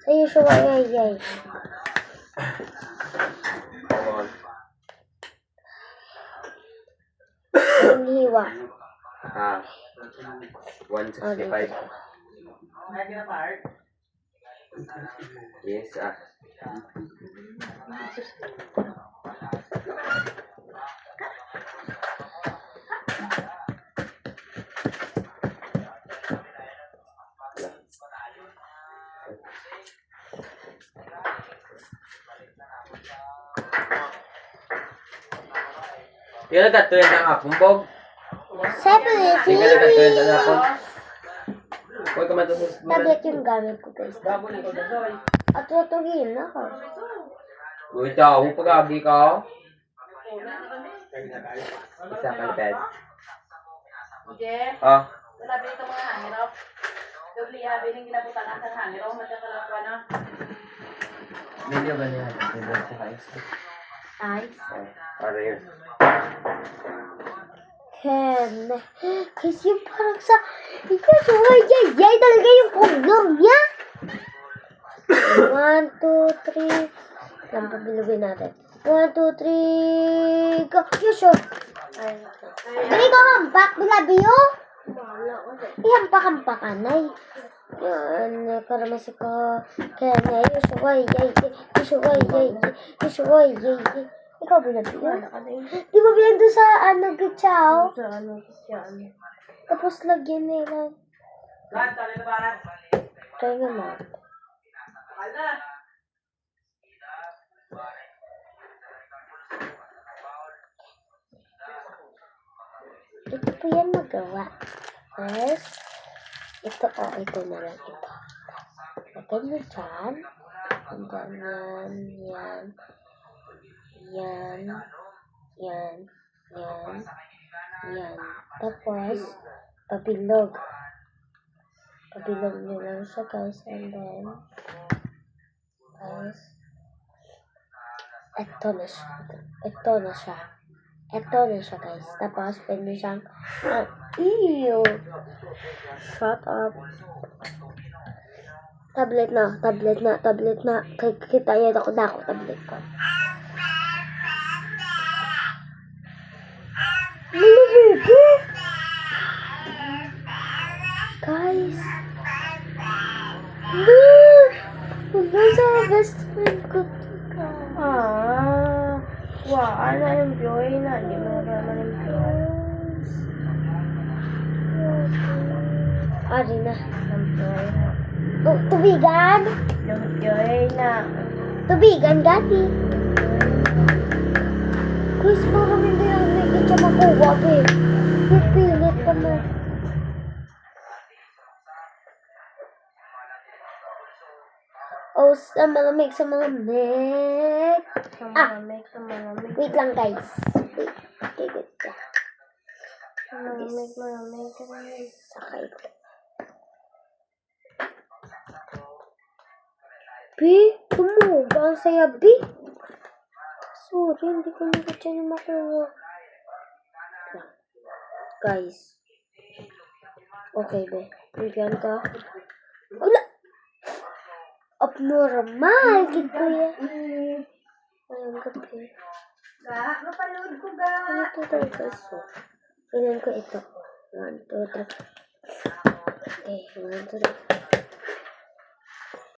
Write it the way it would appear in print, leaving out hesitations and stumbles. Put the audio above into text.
Sa'yo siya, ay. Ang hiwa. 165. Yes, Yung nagkatuyan ng apumpog. Sabi, Yung nagkatuyan ng apong. Huwag ka matusos. tablet yung gamit ko, guys. At tutugin ako. Uy, tao, pag-agi ka. Isa ka bed. Ah. Wala ba ito mga hangiraw? Doble yabi ng ginabutan ang hangiraw. Magkakalap ka na. Medyo ba niya? Medyo sa ice. Ice. Para yun. Ken. Kasi parang sa... Yay talaga yung ulam niya. 1, 2, 3. Lang pabilugin natin. 1, 2, 3. Go. Yusho. Dali ko hampak. Bilabiyo. Ihampak-hampak ka na eh. Yan. Para masiko. Kaya na. Yusho. Ikaw bilabiyo. Di ba bilang doon sa gitsaw? Tapos lagyan nila. Try nga mo. Ito po yan magawa. First, ito na lang ito. Lagyan nyo dyan. And then, yan. Tapos, pabilog. Pabilog nyo lang siya, guys. And then, guys, ito na siya, guys. Tapos, pwede siyang, ew! Shut up. Tablet na. Kita yan ako tablet ko. Malabigo! Guys! Wala sa best friend ko. Na-enjoy na. Hindi mo na-enjoy. Ari na. Na-enjoy na. Tubigan? Na-enjoy na. Tubigan, gati. Guys, parang hindi yung may kitsa makuha, babe. Pipilit naman. Oh, sa malamig. Wait lang, guys. Okay, good ka. Malamig. Sakay ko. Bi, tumuba ang saya, Bi. Sorry, hindi ko na kitsa yung makuha. Guys. Okay, Bi. Bigyan ka. Wala! Abnormal, kid ko yan. Ayun ko, Bi. Mapanood ko ga. Ito tayo, guys. So, pilan ko ito. 1, 2, 3. Okay, 1, 2, 3.